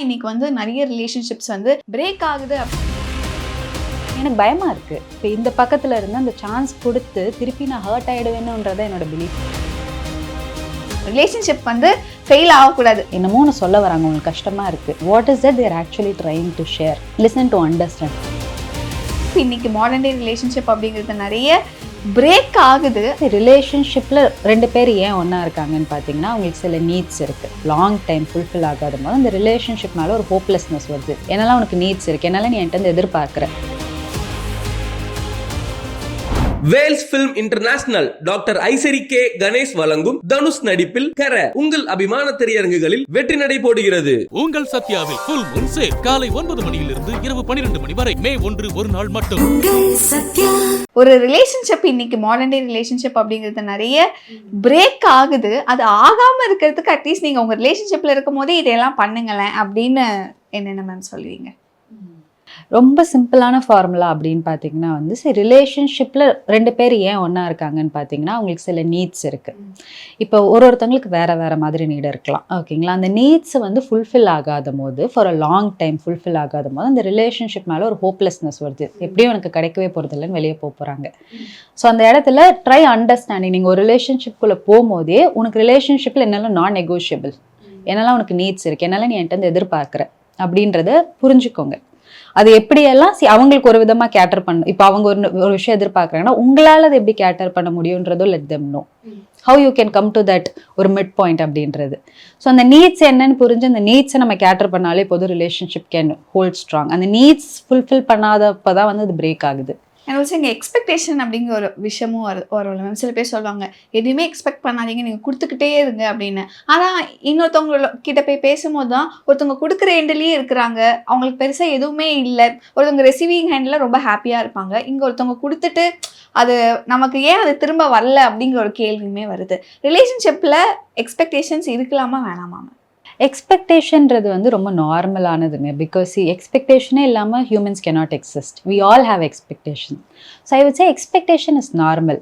இன்னைக்கு வந்து நிறைய ரிலேஷன்ஷிப்ஸ் வந்து பிரேக் ஆகுது. எனக்கு பயமா இருக்கு. இப்போ இந்த பக்கத்துல இருந்து அந்த சான்ஸ் கொடுத்து திருப்பி நான் ஹர்ட் ஆயிடுவேணுன்றத என்னோட பிலீஃப். ரிலேஷன்ஷிப் வந்து ஃபெயில் ஆகக்கூடாது. என்னமோ ஒன்று சொல்ல வராங்க, உங்களுக்கு கஷ்டமா இருக்கு. What is that they're actually trying to share, listen to understand. இன்னைக்கு மாடர்ன் டே ரிலேஷன்ஷிப் அப்படிங்கிறது நிறைய பிரேக் ஆகுது. ரிலேஷன்ஷிப்ல ரெண்டு பேர் ஏன் ஒன்றா இருக்காங்கன்னு பார்த்தீங்கன்னா, அவங்களுக்கு சில நீட்ஸ் இருக்கு. லாங் டைம் ஃபுல்ஃபில் ஆகாத போது அந்த ரிலேஷன்ஷிப்னால ஒரு ஹோப்லெஸ்னஸ் வருது. என்னெல்லாம் உனக்கு நீட்ஸ் இருக்கு, என்னால நீ என்கிட்ட எதிர்பார்க்குற. Vels film international doctor Ishari K Ganesh வழங்கும் தனுஷ் நடிப்பில் கர உங்கள் அபிமான திரையரங்குகளில் வெற்றி நடை போடுகிறது. உங்கள் சத்யாவில் ஃபுல் மூன் சேல் காலை 9 மணியிலிருந்து இரவு 12 மணி வரை மே 1 ஒரு நாள் மட்டும். ஒரு ரிலேஷன்ஷிப் இன்னைக்கு மாடர்ன் டே ரிலேஷன்ஷிப் அப்படிங்கிறது நிறைய பிரேக் ஆகுது. அது ஆகாம இருக்கிறதுக்கு அட்லீஸ்ட் நீங்க உங்க ரிலேஷன்ஷிப்ல இருக்கும் போதே இதையெல்லாம் பண்ணுங்களேன் அப்படின்னு என்னென்ன மேம் சொல்லுவீங்க? ரொம்ப சிம்பிளான ஃபார்முலா அப்படின்னு பார்த்தீங்கன்னா வந்து, சரி ரிலேஷன்ஷிப்பில் ரெண்டு பேர் ஏன் ஒன்றா இருக்காங்கன்னு பார்த்தீங்கன்னா, அவங்களுக்கு சில நீட்ஸ் இருக்குது. இப்போ ஒருத்தவங்களுக்கு வேறு மாதிரி நீட் இருக்கலாம், ஓகேங்களா? அந்த நீட்ஸ் வந்து ஃபுல்ஃபில் ஆகாத போது, for a long time fulfil ஆகாத போது அந்த ரிலேஷன்ஷிப் மேலே ஒரு ஹோப்லெஸ்னஸ் வருது. எப்படியும் எனக்கு கிடைக்கவே போகிறதில்லன்னு வெளியே போகிறாங்க. ஸோ அந்த இடத்துல ட்ரை அண்டர்ஸ்டாண்டிங். நீங்கள் ஒரு ரிலேஷன்ஷிப்குள்ளே போகும்போதே உனக்கு ரிலேஷன்ஷிப்பில் என்னெல்லாம் நான் நெகோஷியபிள், என்னெல்லாம் உனக்கு நீட்ஸ் இருக்குது, என்னால் நீ என்கிட்ட எதிர்பார்க்குற அப்படின்றத புரிஞ்சுக்கோங்க. அது எப்படியெல்லாம் அவங்களுக்கு ஒரு விதமாக கேட்டர் பண்ணணும். இப்போ அவங்க ஒரு விஷயம் எதிர்பார்க்குறாங்கன்னா உங்களால் அதை எப்படி கேட்டர் பண்ண முடியுன்றதோ let them know how you can come to that ஒரு மிட் பாயிண்ட் அப்படின்றது. ஸோ அந்த நீட்ஸ் என்னன்னு புரிஞ்சு அந்த நீட்ஸை நம்ம கேட்டர் பண்ணாலே பொது ரிலேஷன்ஷிப் கேன் ஹோல்ட் ஸ்ட்ராங். அந்த நீட்ஸ் ஃபுல்ஃபில் பண்ணாதப்போ தான் வந்து அது பிரேக் ஆகுது. அண்ட் ஆல்சோ இங்கே எக்ஸ்பெக்டேஷன் அப்படிங்கிற ஒரு விஷயமும் வரும் மேம். சில பேர் சொல்லுவாங்க எதுவுமே எக்ஸ்பெக்ட் பண்ணாதீங்க, நீங்கள் கொடுத்துக்கிட்டே இருங்க அப்படின்னு. ஆனால் இன்னொருத்தவங்க கிட்ட போய் பேசும்போது தான் ஒருத்தவங்க கொடுக்குற எண்ட்லேயே இருக்கிறாங்க, அவங்களுக்கு பெருசாக எதுவுமே இல்லை. ஒருத்தவங்க ரிசீவிங் ஹேண்டில் ரொம்ப ஹாப்பியாக இருப்பாங்க. இங்கே ஒருத்தவங்க கொடுத்துட்டு அது நமக்கு ஏன் அது திரும்ப வரல அப்படிங்கிற ஒரு கேள்வியுமே வருது. ரிலேஷன்ஷிப்பில் எக்ஸ்பெக்டேஷன்ஸ் இருக்கலாமா வேணாமா? எக்ஸ்பெக்டேஷன்றது வந்து ரொம்ப நார்மலானதுங்க. பிகாஸ் எக்ஸ்பெக்டேஷனே இல்லாமல் humans cannot exist. We all have expectation. So I would say expectation is normal.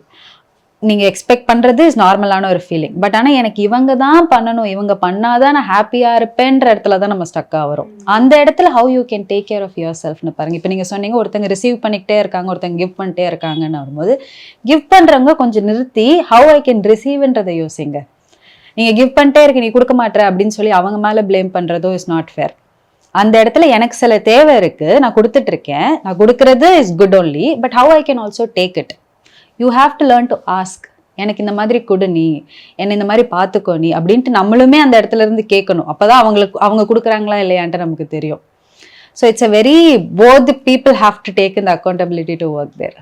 நீங்கள் எக்ஸ்பெக்ட் பண்ணுறது இஸ் நார்மலான ஒரு ஃபீலிங். பட் ஆனால் எனக்கு இவங்க தான் பண்ணணும், இவங்க பண்ணாதான் நான் ஹாப்பியாக இருப்பேன்ற இடத்துல தான் நம்ம ஸ்டக்காக வரும். அந்த இடத்துல how you can take care of your செல்ஃப்னு பாருங்கள். இப்போ நீங்கள் சொன்னீங்க ஒருத்தங்க ரிசீவ் பண்ணிக்கிட்டே இருக்காங்க, ஒருத்தங்க கிவ் பண்ணிட்டே இருக்காங்கன்னு வரும்போது, கிவ் பண்ணுறவங்க கொஞ்சம் நிறுத்தி ஹவு ஐ கேன் ரிசீவ்ன்றதை யோசிங்க. நீங்கள் கிவ் பண்ணிட்டே இருக்கு, நீ கொடுக்க மாட்டேற அப்படின்னு சொல்லி அவங்க மேலே பிளேம் பண்ணுறதோ இஸ் நாட் ஃபேர். அந்த இடத்துல எனக்கு சில தேவை இருக்குது, நான் கொடுத்துட்ருக்கேன், நான் கொடுக்குறது is good only, but how I can also take it. You have to learn to ask. எனக்கு இந்த மாதிரி கொடு, நீ என்னை இந்த மாதிரி பார்த்துக்கோ நீ அப்படின்ட்டு நம்மளுமே அந்த இடத்துல இருந்து கேட்கணும். அப்போ தான் அவங்க கொடுக்குறாங்களா இல்லையான்ட்டு நமக்கு தெரியும். So it's a very both people have to take இந்த accountability to work there.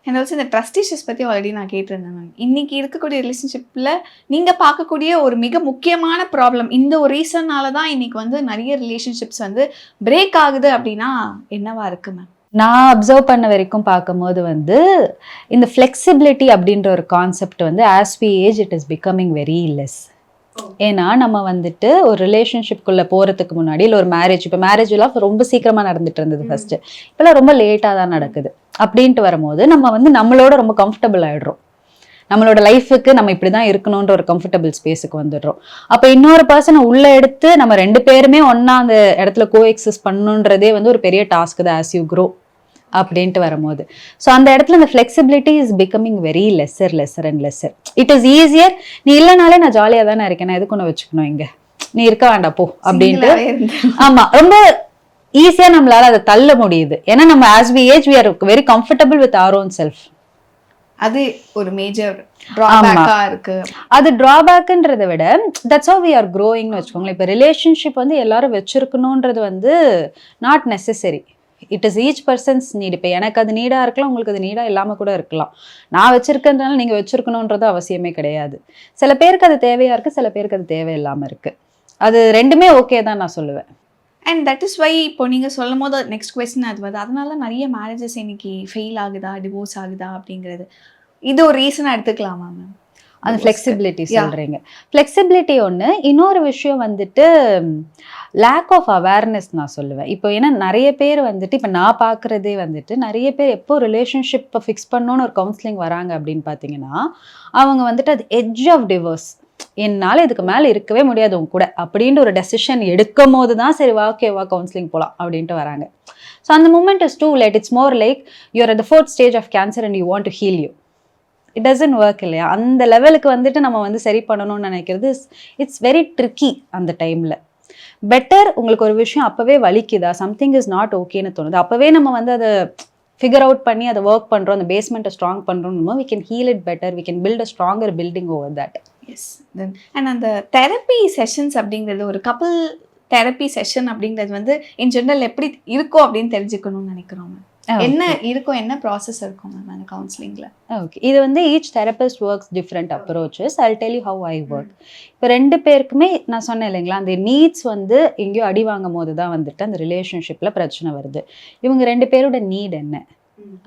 And also இந்த ட்ரஸ்ட் இஷ்யூஸ் பற்றி ஆல்ரெடி நான் கேட்டிருந்தேன் மேம். இன்றைக்கி இருக்கக்கூடிய ரிலேஷன்ஷிப்பில் நீங்கள் பார்க்கக்கூடிய ஒரு மிக முக்கியமான ப்ராப்ளம், இந்த ஒரு ரீசன்னால தான் இன்றைக்கி வந்து நிறைய ரிலேஷன்ஷிப்ஸ் வந்து பிரேக் ஆகுது அப்படின்னா என்னவா இருக்குது மேம்? நான் அப்சர்வ் பண்ண வரைக்கும் பார்க்கும்போது வந்து இந்த ஃப்ளெக்சிபிலிட்டி அப்படின்ற ஒரு கான்செப்ட் வந்து as we age it is becoming very less. ஏன்னா நம்ம வந்துட்டு ஒரு ரிலேஷன்ஷிப்குள்ளே போகிறதுக்கு முன்னாடி இல்லை ஒரு மேரேஜ், இப்போ மேரேஜெலாம் ரொம்ப சீக்கிரமாக நடந்துட்டு இருந்தது ஃபஸ்ட்டு, இப்போலாம் ரொம்ப லேட்டாக தான் நடக்குது. அப்படின்ட்டு வரும்போது நம்ம வந்து நம்மளோட ரொம்ப கம்ஃபர்டபுள் ஆகிடுறோம். நம்மளோட லைஃபுக்கு நம்ம இப்படி தான் இருக்கணுன்ற ஒரு கம்ஃபர்டபுள் ஸ்பேஸுக்கு வந்துடுறோம். அப்போ இன்னொரு பர்சனை உள்ளே எடுத்து நம்ம ரெண்டு பேருமே ஒன்றா அந்த இடத்துல கோ எக்ஸிஸ்ட் பண்ணணுன்றதே வந்து ஒரு பெரிய டாஸ்க் தான் ஆஸ் யூ க்ரோ அப்படின்ட்டு வரும்போது. ஸோ அந்த இடத்துல இந்த flexibility is becoming very lesser and lesser. It is easier. நீ இல்லைனாலே நான் ஜாலியாக தானே இருக்கேன், நான் எதுக்கு ஒன்று வச்சுக்கணும், இங்கே நீ இருக்க வேண்டாம் போ அப்படின்ட்டு. ஆமாம், ரொம்ப ஈஸியாக நம்மளால அதை தள்ள முடியுது. ஏன்னா நம்ம as we age we are very comfortable with our own self. அது ஒரு மேஜர் டிராபேக்கா இருக்கு. அது டிராபேக்குன்றதை விட தட்ஸ் ஹவ் வி ஆர் க்ரோயிங்னு வச்சுக்கோங்களேன். இப்போ ரிலேஷன்ஷிப் வந்து எல்லாரும் வச்சிருக்கணுன்றது வந்து not necessary. It is each persons need. இப்போ எனக்கு அது நீடாக இருக்கலாம், உங்களுக்கு அது நீடாக இல்லாமல் கூட இருக்கலாம். நான் வச்சிருக்கிறதுனால நீங்கள் வச்சிருக்கணுன்றது அவசியமே கிடையாது. சில பேருக்கு அது தேவையாக இருக்குது, சில பேருக்கு அது தேவையில்லாமல் இருக்குது. அது ரெண்டுமே ஓகே தான் நான் சொல்லுவேன். அண்ட் தட் இஸ் வை இப்போ நீங்கள் சொல்லும் போது நெக்ஸ்ட் கொஸ்டின் அது வருது, அதனால நிறைய மேரேஜஸ் இன்னைக்கு ஃபெயில் ஆகுதா, டிவோர்ஸ் ஆகுதா அப்படிங்கிறது. இது ஒரு ரீசனாக எடுத்துக்கலாமா மேம்? அந்த ஃப்ளெக்சிபிலிட்டி சொல்கிறீங்க. ஃப்ளெக்சிபிலிட்டி ஒன்று. இன்னொரு விஷயம் வந்துட்டு லேக் ஆஃப் அவேர்னஸ் நான் சொல்லுவேன். இப்போ ஏன்னா நிறைய பேர் வந்துட்டு இப்போ நான் பார்க்குறதே வந்துட்டு நிறைய பேர் எப்போ ரிலேஷன்ஷிப்பை ஃபிக்ஸ் பண்ணணுன்னு ஒரு கவுன்சிலிங் வராங்க அப்படின்னு பார்த்தீங்கன்னா, அவங்க வந்துட்டு அது எட்ஜ் ஆஃப் டிவோர்ஸ் என்னால் இதுக்கு மேலே இருக்கவே முடியாது உங்க கூட அப்படின்ட்டு ஒரு டெசிஷன் எடுக்கும் போது தான் சரி ஓகேவா கவுன்சிலிங் போகலாம் அப்படின்ட்டு வராங்க. ஸோ அந்த moment is too late. It's more like you're at the 4th stage of cancer and you want to heal you. It doesn't work இல்லையா? அந்த லெவலுக்கு வந்துட்டு நம்ம வந்து சரி பண்ணணும்னு நினைக்கிறது இட்ஸ் வெரி ட்ரிக்கி அந்த டைமில். பெட்டர் உங்களுக்கு ஒரு விஷயம் அப்போவே வலிக்குதா, சம்திங் இஸ் நாட் ஓகேன்னு தோணுது, அப்போவே நம்ம வந்து அதை ஃபிகர் அவுட் பண்ணி அதை ஒர்க் பண்ணுறோம், அந்த பேஸ்மெண்ட்டை ஸ்ட்ராங் பண்ணுறோம், we can heal it better, we can build a stronger building over that. Yes then and அந்த தெரப்பி செஷன்ஸ் அப்படிங்கிறது ஒரு கப்பல் தெரப்பி செஷன் அப்படிங்கிறது வந்து இன் ஜென்ரல் எப்படி இருக்கும் அப்படின்னு தெரிஞ்சுக்கணும்னு நினைக்கிறோம். என்ன இருக்கும், என்ன ப்ராசஸ் இருக்கும் மேம் அந்த கவுன்சிலிங்கில்? ஓகே, இது வந்து each therapist works different approaches. I tell you how I work. இப்போ 2 பேருக்குமே நான் சொன்னேன் இல்லைங்களா, அந்த நீட்ஸ் வந்து எங்கேயோ அடி வாங்கும் போது தான் வந்துட்டு அந்த ரிலேஷன்ஷிப்பில் பிரச்சனை வருது. இவங்க 2 பேரோட நீட் என்ன,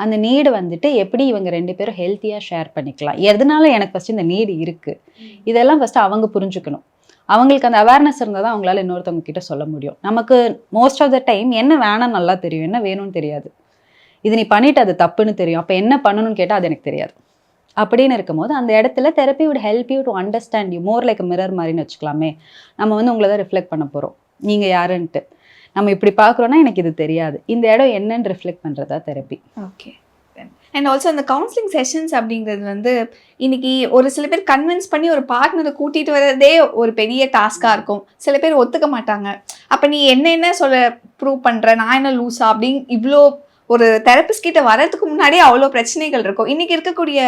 அந்த நீடு வந்துட்டு எப்படி இவங்க 2 பேரும் ஹெல்த்தியாக ஷேர் பண்ணிக்கலாம், எதனால எனக்கு ஃபஸ்ட்டு இந்த நீடு இருக்குது, இதெல்லாம் ஃபஸ்ட்டு அவங்க புரிஞ்சுக்கணும். அவங்களுக்கு அந்த அவேர்னஸ் இருந்தால் தான் அவங்களால இன்னொருத்தவங்க கிட்ட சொல்ல முடியும். நமக்கு மோஸ்ட் ஆஃப் த டைம் என்ன வேணும்னு நல்லா தெரியும், என்ன வேணும்னு தெரியாது. இது நீ பண்ணிட்டு அது தப்புன்னு தெரியும், அப்போ என்ன பண்ணணும்னு கேட்டால் அது எனக்கு தெரியாது. அப்படின்னு இருக்கும்போது அந்த இடத்துல therapy would help you to understand you more like a mirror மாதிரின்னு வச்சுக்கலாமே. நம்ம வந்து உங்களை தான் ரிஃப்ளெக்ட் பண்ண போகிறோம், நீங்கள் யாருன்ட்டு. நம்ம இப்படி பார்க்குறோன்னா எனக்கு இது தெரியாது, இந்த இடம் என்னன்னு ரிஃப்ளெக்ட் பண்ணுறதா தெரப்பி. ஓகே. அண்ட் ஆல்சோ அந்த கவுன்சிலிங் செஷன்ஸ் அப்படிங்கிறது வந்து இன்னைக்கு ஒரு சில பேர் கன்வின்ஸ் பண்ணி ஒரு பார்ட்னரை கூட்டிகிட்டு வர்றதே ஒரு பெரிய டாஸ்காக இருக்கும். சில பேர் ஒத்துக்க மாட்டாங்க. அப்போ நீ என்ன சொல்ல ப்ரூவ் பண்ணுற, நான் என்ன லூஸா அப்படின்னு இவ்வளோ ஒரு தெரபிஸ்ட் கிட்ட வர்றதுக்கு முன்னாடியே அவ்வளோ பிரச்சனைகள் இருக்கும். இன்னைக்கு இருக்கக்கூடிய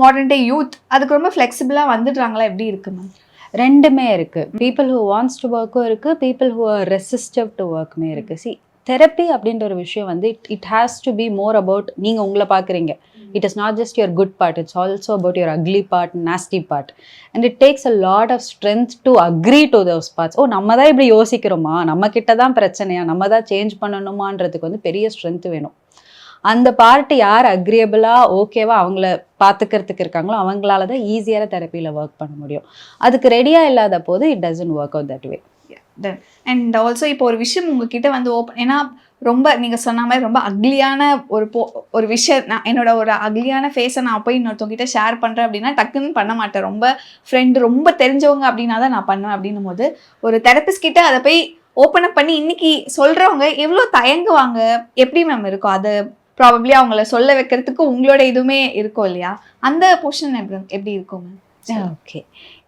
மாடர்ன் டே யூத் அதுக்கு ரொம்ப ஃப்ளெக்சிபிளாக வந்துடுறாங்களா, எப்படி இருக்கு மேம்? ரெண்டுமே இருக்குது. பீப்புள் ஹூ வாண்ட்ஸ் டு ஒர்க்கும் இருக்குது, people who are resistive to ஒர்க்குமே இருக்குது. சி, தெரப்பி அப்படின்ற ஒரு விஷயம் வந்து it has to be more about நீங்கள் உங்களை பார்க்குறீங்க. It is not just your good part, it's also about your ugly part, nasty part. And it takes a lot of strength to agree to those parts. ஓ, நம்ம தான் இப்படி யோசிக்கிறோமா, நம்ம கிட்ட தான் பிரச்சனையா, நம்ம தான் சேஞ்ச் பண்ணணுமான்றதுக்கு வந்து பெரிய ஸ்ட்ரென்த் வேணும். அந்த பார்ட்டு யார் அக்ரியபிளாக ஓகேவா அவங்கள பார்த்துக்கிறதுக்கு இருக்காங்களோ அவங்களால தான் ஈஸியாக தெரப்பியில் ஒர்க் பண்ண முடியும். அதுக்கு ரெடியாக இல்லாத போது it doesn't work out that way. And also இப்போ ஒரு விஷயம் உங்ககிட்ட வந்து ஓப்பன், ஏன்னா ரொம்ப நீங்கள் சொன்ன மாதிரி ரொம்ப அக்லியான ஒரு விஷயம், நான் என்னோட ஒரு அக்லியான ஃபேஸை நான் போய் இன்னொருத்தவங்கிட்ட ஷேர் பண்ணுறேன் அப்படின்னா டக்குன்னு பண்ண மாட்டேன். ரொம்ப ஃப்ரெண்டு, ரொம்ப தெரிஞ்சவங்க அப்படின்னா தான் நான் பண்ணுவேன். அப்படின்னும் போது ஒரு தெரபிஸ்ட் கிட்ட அதை போய் ஓப்பன் அப் பண்ணி இன்னைக்கு சொல்கிறவங்க எவ்வளோ தயங்குவாங்க, எப்படி மேம் இருக்கும்? அது ப்ராபப்ளி அவங்கள சொல்ல வைக்கிறதுக்கு உங்களோட இதுவுமே இருக்கும் இல்லையா? அந்த போர்ஷன் எப்படி இருக்கும் மேம்? ஓகே,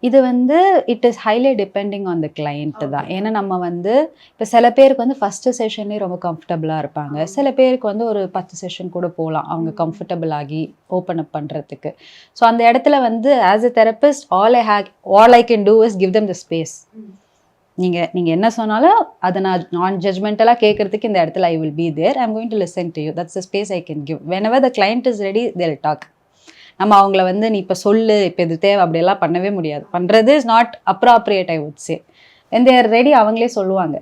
இது வந்து it is highly depending on the client தான். ஏன்னா நம்ம வந்து இப்போ சில பேருக்கு வந்து ஃபஸ்ட்டு செஷன்லேயே ரொம்ப கம்ஃபர்டபுளாக இருப்பாங்க, சில பேருக்கு வந்து ஒரு 10 செஷன் கூட போகலாம் அவங்க கம்ஃபர்டபுள் ஆகி ஓப்பன் அப் பண்ணுறதுக்கு. ஸோ அந்த இடத்துல வந்து as a therapist all I can do is give them the space. நீங்கள் என்ன சொன்னாலும் அதை நான் ஜட்மெண்டலாக கேட்குறதுக்கு இந்த இடத்துல I will be there, I am going to listen to you, that's the space I can give. whenever the client is ready they'll talk. நம்ம அவங்கள வந்து நீ இப்போ சொல்லு, இப்போ இது தேவை, அப்படியெல்லாம் பண்ணவே முடியாது. பண்ணுறது is not appropriate I would say. when they are ready அவங்களே சொல்லுவாங்க.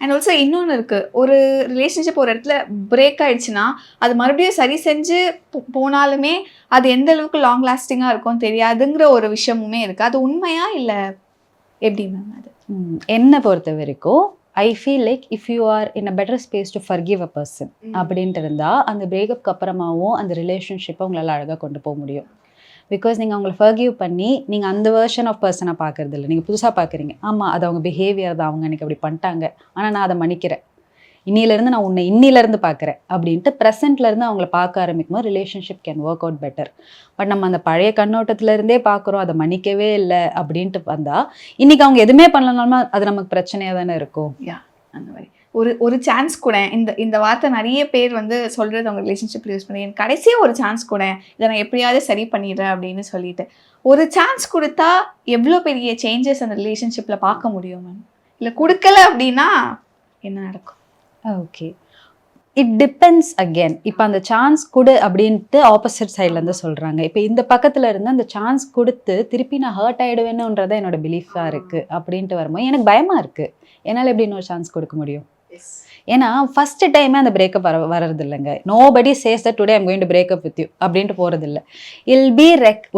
அண்ட் ஆல்சோ இன்னொன்று இருக்குது, ஒரு ரிலேஷன்ஷிப் ஒரு இடத்துல பிரேக் ஆகிடுச்சுன்னா அது மறுபடியும் சரி செஞ்சு போனாலுமே அது எந்த அளவுக்கு லாங் லாஸ்டிங்காக இருக்கும் தெரியாதுங்கிற ஒரு விஷயமுமே இருக்குது. அது உண்மையா இல்லை எப்படி மேம்? அது என்னை பொறுத்த வரைக்கும் I feel like if you are in a better space to forgive a person அப்படின்ட்டு இருந்தால் அந்த பிரேக்கப்க்கு அப்புறமாவும் அந்த ரிலேஷன்ஷிப்பை உங்களால் அழகாக கொண்டு போக முடியும். பிகாஸ் நீங்கள் அவங்கள ஃபர்கிவ் பண்ணி நீங்கள் அந்த வேர்ஷன் ஆஃப் பர்சனாக பார்க்குறது இல்லை, நீங்கள் புதுசாக பார்க்குறீங்க. ஆமாம், அது அவங்க பிஹேவியர் தான், அவங்க எனக்கு அப்படி பண்ணிட்டாங்க, ஆனால் நான் அதை மன்னிக்கிறேன், இன்னிலேருந்து நான் உன்னை இன்னிலேருந்து பார்க்குறேன் அப்படின்ட்டு ப்ரெசென்ட்லேருந்து அவங்கள பார்க்க ஆரம்பிக்கும் போது relationship can work out better. But நம்ம அந்த பழைய கண்ணோட்டத்துலேருந்தே பார்க்குறோம், அதை மன்னிக்கவே இல்லை அப்படின்ட்டு வந்தால் இன்றைக்கி அவங்க எதுவுமே பண்ணலனாலும் அது நமக்கு பிரச்சனையாக தானே இருக்கும். அந்த மாதிரி ஒரு சான்ஸ் கூட, இந்த வார்த்தை நிறைய பேர் வந்து சொல்கிறது அவங்க ரிலேஷன்ஷிப் யூஸ் பண்ணி, எனக்கு கடைசியாக ஒரு சான்ஸ் கூட, இதை நான் எப்படியாவது சரி பண்ணிடுறேன் அப்படின்னு சொல்லிட்டு ஒரு சான்ஸ் கொடுத்தா எவ்வளோ பெரிய சேஞ்சஸ் அந்த ரிலேஷன்ஷிப்பில் பார்க்க முடியும் மேம்? இல்லை கொடுக்கல அப்படின்னா என்ன நடக்கும்? Okay, it depends again. இப்போ அந்த சான்ஸ் கொடு அப்படின்ட்டு ஆப்போசிட் சைட்லேருந்து சொல்கிறாங்க. இப்போ இந்த பக்கத்தில் இருந்து அந்த சான்ஸ் கொடுத்து திருப்பி நான் ஹர்ட் ஆகிடுவேன்னுன்றதான் என்னோட பிலீஃபாக இருக்குது. அப்படின்ட்டு வரும்போது எனக்கு பயமாக இருக்குது, என்னால் எப்படி இன்னொரு சான்ஸ் கொடுக்க முடியும்? ஏன்னா ஃபஸ்ட்டு டைமே அந்த பிரேக்கப் வர்றது இல்லைங்க. Nobody says that today I'm going to breakup with you அப்படின்ட்டு போகிறது இல்லை. இல் பி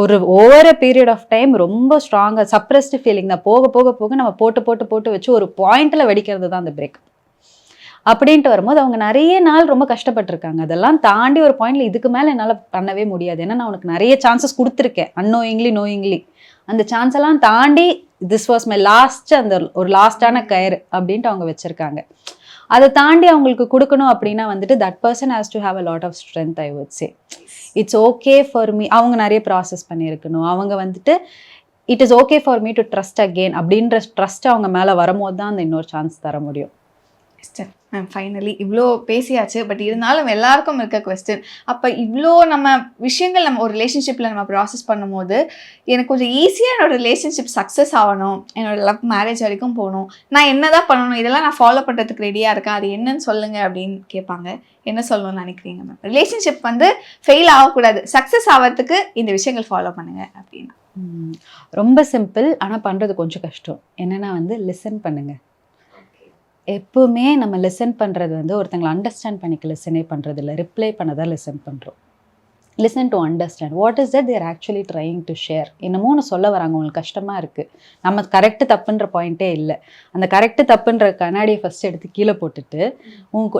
ஒரு ஓவர் பீரியட் ஆஃப் டைம் ரொம்ப ஸ்ட்ராங்காக சப்ரெஸ்டு ஃபீலிங் தான். போக போக போக நம்ம போட்டு வச்சு ஒரு பாயிண்டில் வெடிக்கிறது தான் அந்த பிரேக்கப். அப்படின்ட்டு வரும்போது அவங்க நிறைய நாள் ரொம்ப கஷ்டப்பட்டிருக்காங்க. அதெல்லாம் தாண்டி ஒரு பாயிண்ட்ல இதுக்கு மேலே என்னால் பண்ணவே முடியாது, ஏன்னா நான் உனக்கு நிறைய சான்சஸ் கொடுத்துருக்கேன் அன்னோயிங்லி நோயிங்லி, அந்த சான்ஸ் எல்லாம் தாண்டி திஸ் வாஸ் மை லாஸ்ட், அந்த ஒரு லாஸ்டான கயிறு அப்படின்ட்டு அவங்க வச்சிருக்காங்க. அதை தாண்டி அவங்களுக்கு கொடுக்கணும் அப்படின்னா வந்துட்டு that person has to have a lot of strength. I would say it's okay for me. அவங்க நிறைய ப்ராசஸ் பண்ணியிருக்கணும். அவங்க வந்துட்டு it is okay for me to trust again அப்படின்ற ட்ரஸ்ட் அவங்க மேலே வரும்போது தான் அந்த இன்னொரு சான்ஸ் தர முடியும். மேம் ஃபைனலி இவ்வளோ பேசியாச்சு, பட் இருந்தாலும் எல்லாருக்கும் இருக்க கொஸ்டின், அப்போ இவ்வளோ நம்ம விஷயங்கள் நம்ம ஒரு ரிலேஷன்ஷிப்பில் நம்ம ப்ராசஸ் பண்ணும்போது எனக்கு கொஞ்சம் ஈஸியாக என்னோட ரிலேஷன்ஷிப் சக்ஸஸ் ஆகணும், என்னோட லவ் மேரேஜ் வரைக்கும் போகணும், நான் என்ன தான் பண்ணணும், இதெல்லாம் நான் ஃபாலோ பண்ணுறதுக்கு ரெடியாக இருக்கேன், அது என்னன்னு சொல்லுங்கள் அப்படின்னு கேட்பாங்க. என்ன சொல்லணும்னு நினைக்கிறீங்க மேம்? ரிலேஷன்ஷிப் வந்து ஃபெயில் ஆகக்கூடாது, சக்ஸஸ் ஆகிறதுக்கு இந்த விஷயங்கள் ஃபாலோ பண்ணுங்க அப்படின்னா? ரொம்ப சிம்பிள், ஆனால் பண்ணுறது கொஞ்சம் கஷ்டம். என்னென்னா வந்து லிசன் பண்ணுங்க. எப்பவுமே நம்ம லிசன் பண்ணுறது வந்து ஒருத்தங்களை அண்டர்ஸ்டாண்ட் பண்ணிக்க லிசனே பண்ணுறது இல்லை, ரிப்ளை பண்ணதான் லிசன் பண்ணுறோம். Listen to understand what is that they're actually trying to share. என்னமோன்னு சொல்ல வராங்க, உங்களுக்கு கஷ்டமாக இருக்குது, நம்ம கரெக்டு தப்புன்ற பாயிண்ட்டே இல்லை. அந்த கரெக்டு தப்புன்ற கண்ணாடியை ஃபஸ்ட் எடுத்து கீழே போட்டுட்டு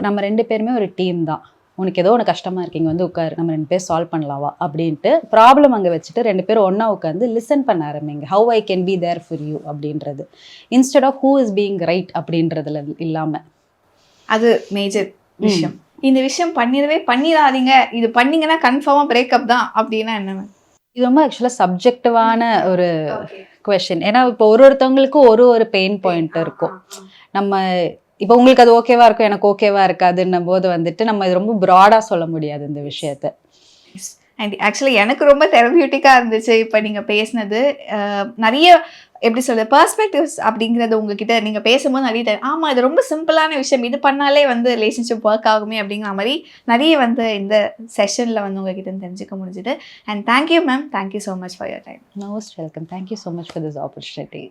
நம்ம 2 பேருமே ஒரு டீம் தான், உனக்கு ஏதோ ஒன்று கஷ்டமாக இருக்கீங்க வந்து உட்காரு, நம்ம 2 பேர் சால்வ் பண்ணலாவா அப்படின்ட்டு ப்ராப்ளம் அங்கே வச்சுட்டு 2 பேரும் ஒன்றா உட்காந்து லிசன் பண்ண ஆரம்பிங்க. How I can be there for you அப்படின்றது instead of who is being right அப்படின்றதுல இல்லாமல். அது மேஜர் விஷயம். இந்த விஷயம் பண்ணிடாதீங்க, இது பண்ணீங்கன்னா கன்ஃபார்மாக பிரேக்கப் தான் அப்படின்னா என்ன? இது ரொம்ப ஆக்சுவலாக சப்ஜெக்டிவான ஒரு கொஷின். ஏன்னா இப்போ ஒருத்தவங்களுக்கும் ஒரு பெயின் பாயிண்ட் இருக்கும். நம்ம இப்போ உங்களுக்கு அது ஓகேவா இருக்கும், எனக்கு ஓகேவா இருக்காதுன்னும் போது வந்துட்டு நம்ம இது ரொம்ப ப்ராடாக சொல்ல முடியாது இந்த விஷயத்த. அண்ட் ஆக்சுவலி எனக்கு ரொம்ப தெரபியூட்டிக்காக இருந்துச்சு இப்போ நீங்கள் பேசினது. நிறைய எப்படி சொல்கிறது பெர்ஸ்பெக்டிவ்ஸ் அப்படிங்கிறது உங்ககிட்ட நீங்கள் பேசும்போது நிறைய ஆமாம் இது ரொம்ப சிம்பிளான விஷயம், இது பண்ணாலே வந்து ரிலேஷன்ஷிப் ஒர்க் ஆகுமே அப்படிங்கிற மாதிரி நிறைய வந்து இந்த செஷனில் வந்து உங்ககிட்ட தெரிஞ்சுக்க முடிஞ்சுது. And thank you ma'am, thank you so much for your time. Most welcome. Thank you so much for this opportunity.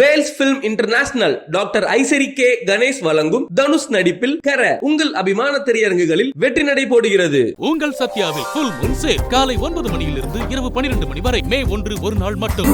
Vels film international doctor Ishari K Ganesh வழங்கும் தனுஷ் நடிப்பில் கர உங்கள் அபிமான திரையரங்குகளில் வெற்றி நடை போடுகிறது. உங்கள் சத்யாவில் ஃபுல் மூன் சேல் காலை 9 மணியிலிருந்து இரவு 12 மணி வரை மே 1 ஒரு நாள் மட்டும்.